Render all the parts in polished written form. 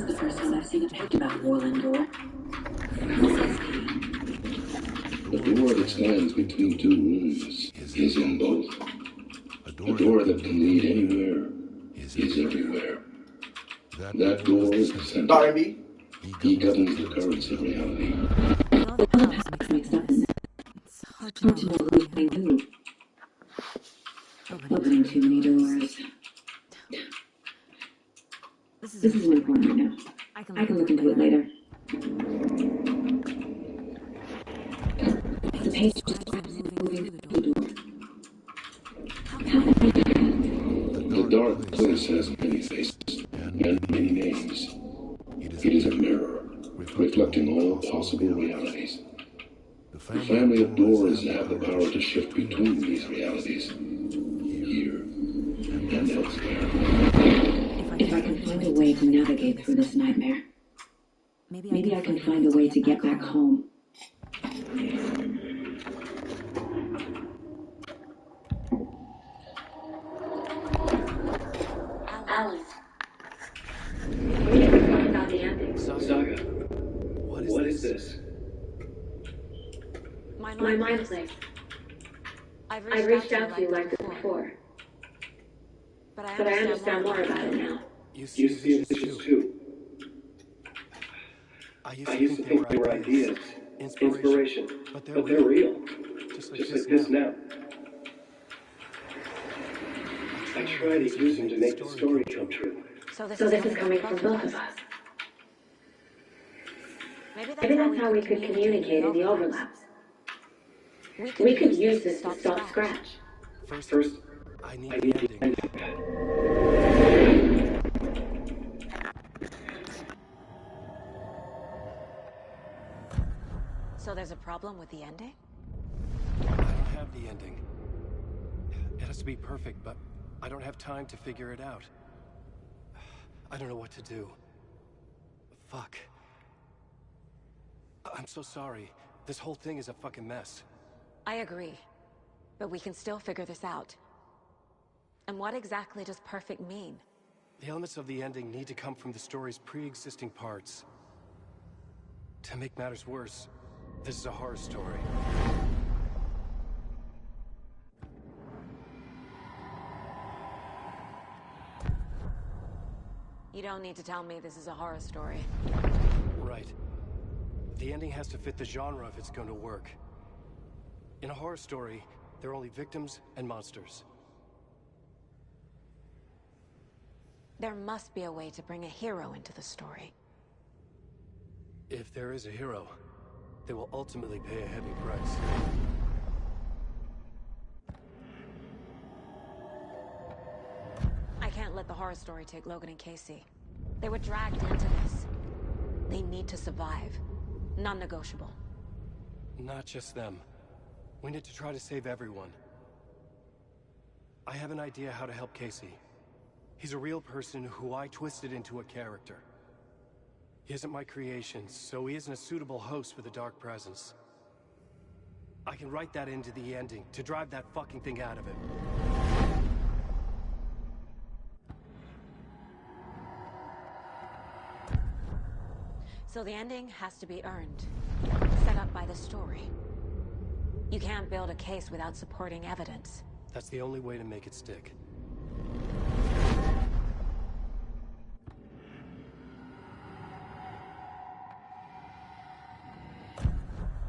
the first time I've seen a page about Warland Door. What says he? The door that stands between two rooms is in both. A door that can lead anywhere is everywhere. That door is the center. Barnaby? He governs the currents of reality. All the past makes up in that. It's hard to Hard to know who's playing who. Opening too many doors. This This isn't important right now. I I can look into it later. The page just moving through the door. The dark place has many faces and many names. It is a mirror, reflecting all possible realities. The family of doors have the power to shift between these realities, here and elsewhere. If I can find a way to navigate through this nightmare, maybe I can find a way to get back home. Alan. What about the ending? Saga. What is this? My mind place. I've reached out to you like this before. But I understand more about it now. You see visions too. I used to think they were ideas, inspiration, but they're real. Just like this now. I try to use them to make the story come true. So this is coming from both of us. Maybe that's how we could communicate in the overlaps. We could use this to stop Scratch. First, I need the ending. So there's a problem with the ending? I don't have the ending. It has to be perfect, but I don't have time to figure it out. I don't know what to do. Fuck. I'm so sorry. This whole thing is a fucking mess. I agree. But we can still figure this out. And what exactly does perfect mean? The elements of the ending need to come from the story's pre-existing parts. To make matters worse, this is a horror story. You don't need to tell me this is a horror story. Right. The ending has to fit the genre if it's going to work. In a horror story, there are only victims and monsters. There must be a way to bring a hero into the story. If there is a hero, they will ultimately pay a heavy price. I can't let the horror story take Logan and Casey. They were dragged into this. They need to survive. Non-negotiable. Not just them. We need to try to save everyone. I have an idea how to help Casey. He's a real person who I twisted into a character. He isn't my creation, so he isn't a suitable host with a dark presence. I can write that into the ending to drive that fucking thing out of him. So the ending has to be earned. Set up by the story. You can't build a case without supporting evidence. That's the only way to make it stick.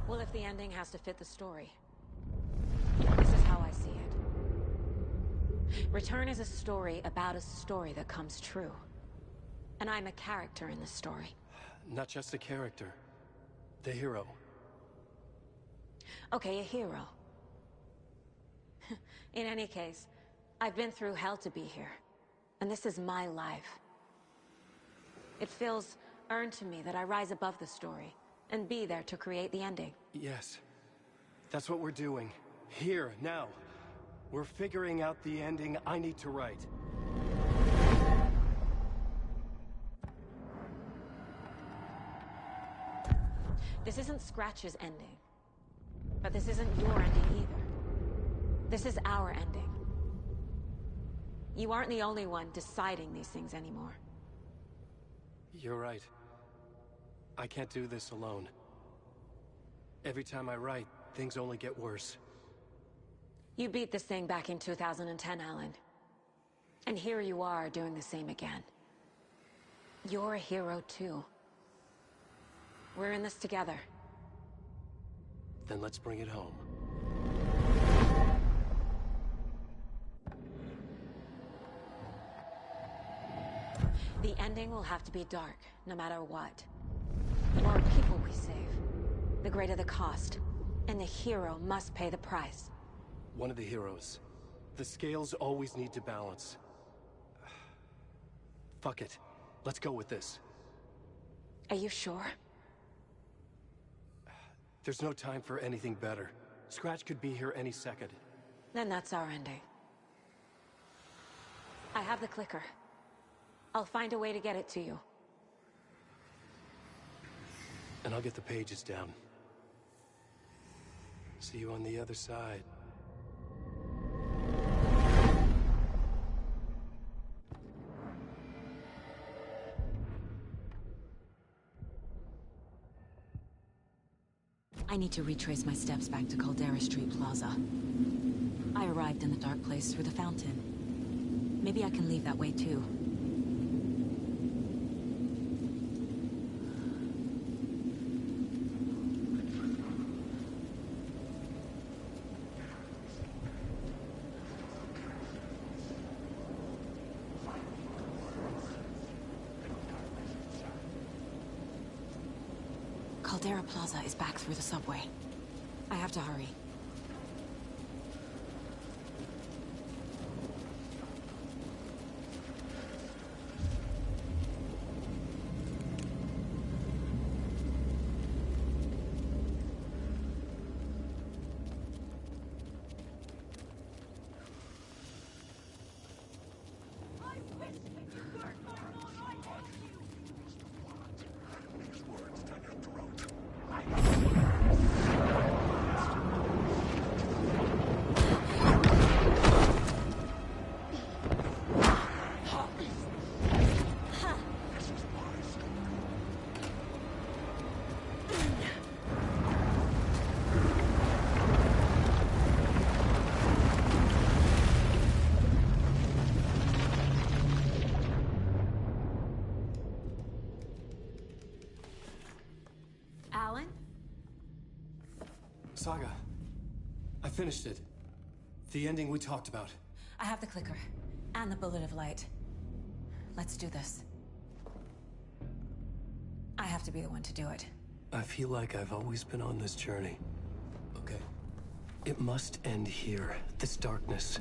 Well, if the ending has to fit the story, this is how I see it. Return is a story about a story that comes true. And I'm a character in the story. Not just a character. The hero. Okay, a hero. In any case, I've been through hell to be here. And this is my life. It feels earned to me that I rise above the story and be there to create the ending. Yes. That's what we're doing. Here, now. We're figuring out the ending I need to write. This isn't Scratch's ending. But this isn't your ending either. This is our ending. You aren't the only one deciding these things anymore. You're right. I can't do this alone. Every time I write, things only get worse. You beat this thing back in 2010, Alan. And here you are doing the same again. You're a hero too. We're in this together. Then let's bring it home. The ending will have to be dark, no matter what. The more people we save, the greater the cost. And the hero must pay the price. One of the heroes. The scales always need to balance. Fuck it. Let's go with this. Are you sure? There's no time for anything better. Scratch could be here any second. Then that's our ending. I have the clicker. I'll find a way to get it to you. And I'll get the pages down. See you on the other side. I need to retrace my steps back to Caldera Street Plaza. I arrived in the dark place through the fountain. Maybe I can leave that way too. Caldera Plaza is back through the subway. I have to hurry. Alan? Saga. I finished it. The ending we talked about. I have the clicker. And the bullet of light. Let's do this. I have to be the one to do it. I feel like I've always been on this journey. Okay. It must end here. This darkness.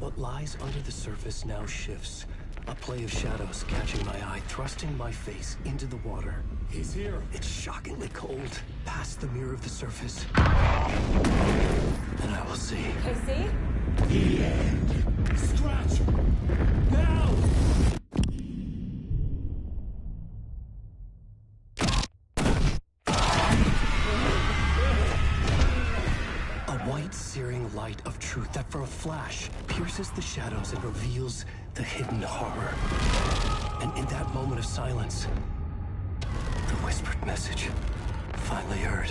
What lies under the surface now shifts. A play of shadows catching my eye, thrusting my face into the water. He's here. It's shockingly cold. Past the mirror of the surface. And I will see. Casey? The end. Scratch! Now! A white, searing light of truth that for a flash pierces the shadows and reveals the hidden horror. And in that moment of silence, the whispered message finally heard.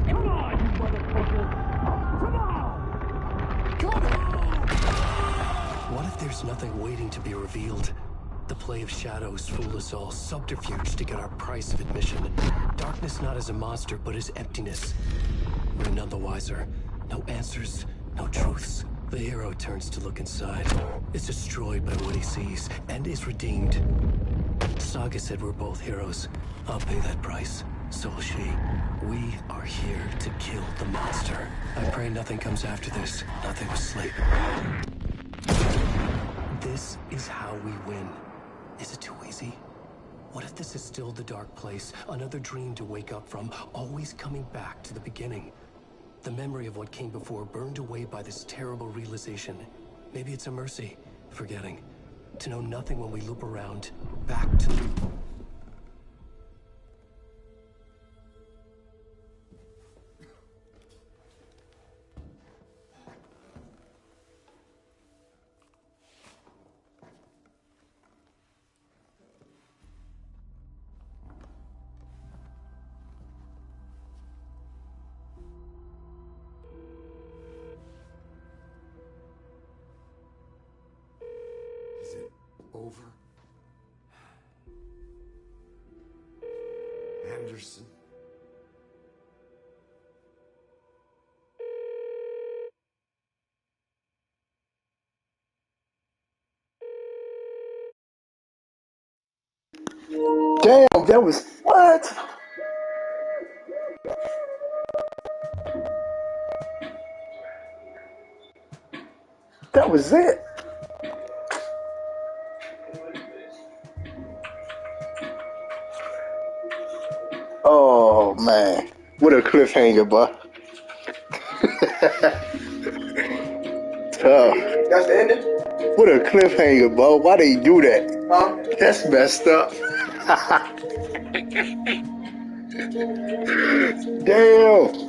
Come on, you motherfucker! Come on! Come on! What if there's nothing waiting to be revealed? The play of shadows fool us all, subterfuge to get our price of admission. Darkness not as a monster, but as emptiness. We're none the wiser. No answers, no truths. The hero turns to look inside, is destroyed by what he sees, and is redeemed. Saga said we're both heroes. I'll pay that price. So will she. We are here to kill the monster. I pray nothing comes after this. Nothing but sleep. This is how we win. Is it too easy? What if this is still the dark place? Another dream to wake up from, always coming back to the beginning. The memory of what came before burned away by this terrible realization. Maybe it's a mercy, forgetting. To know nothing when we loop around, back to the... over. Anderson. Damn, that was what? That was it. Oh man, what a cliffhanger, boy. Tough. That's the ending? What a cliffhanger, boy. Why they do that? Huh? That's messed up. Damn.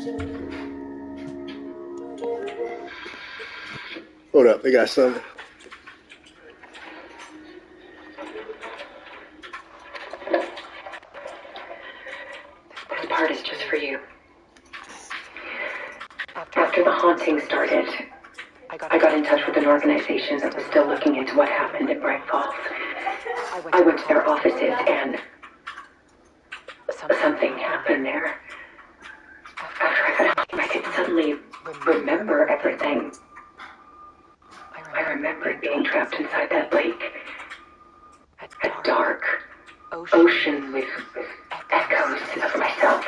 Hold up, they got something. This part is just for you. After the haunting started, I got in touch with an organization that was still looking into what happened at Bright Falls. I went to their offices and something happened there. After I got out, I could suddenly remember everything. I remembered being trapped inside that lake. A dark ocean with echoes of myself,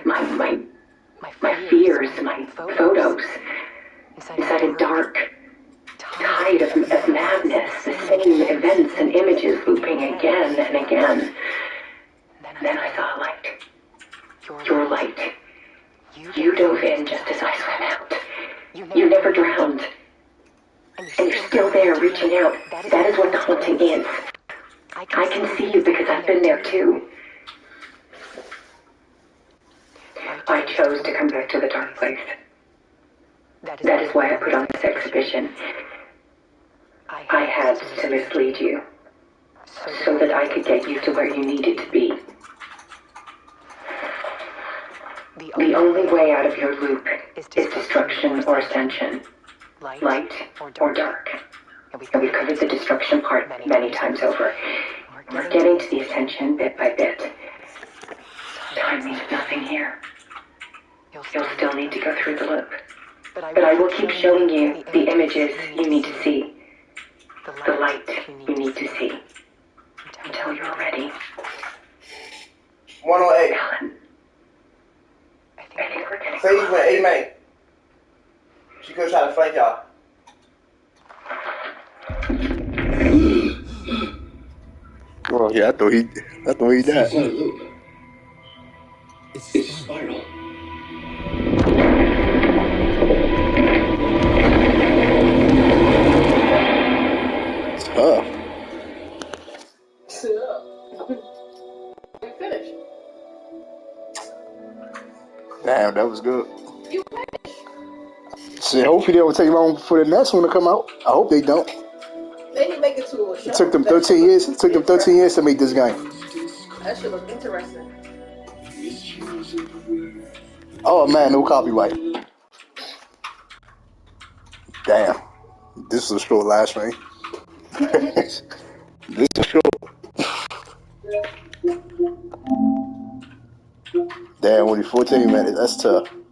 my fears, my photos. Inside a dark tide of madness, the same events and images looping again and again. Then I saw a light. Your light. You dove in just as I swam out. You never drowned. And you're still there reaching out. That is what the haunting is. I can see you because I've been there too. I chose to come back to the dark place. That is why I put on this exhibition. I had to mislead you, so that I could get you to where you needed to be. The only way out of your loop is destruction or ascension, light or dark. And we've covered the destruction part many times over. We're getting to the ascension bit by bit. Time means nothing here. You'll still need to go through the loop. But I will keep showing you the images you need to see. The light you need to see. Until you're ready. 108. Alan, I think we're getting Sadie went 8 May. She could try to flank y'all. Oh yeah, I thought he died. It's not a loop. It's a spiral. Tough. Sit up. Finish. Damn, that was good. You finish. Shit, hopefully they don't take long for the next one to come out. I hope they don't. They didn't make it to a show. It took them 13 years. It took them 13 years to make this game. That should look interesting. Oh man, no copyright. Damn. This is a short live stream. This is short. Damn, only 14 minutes. That's tough.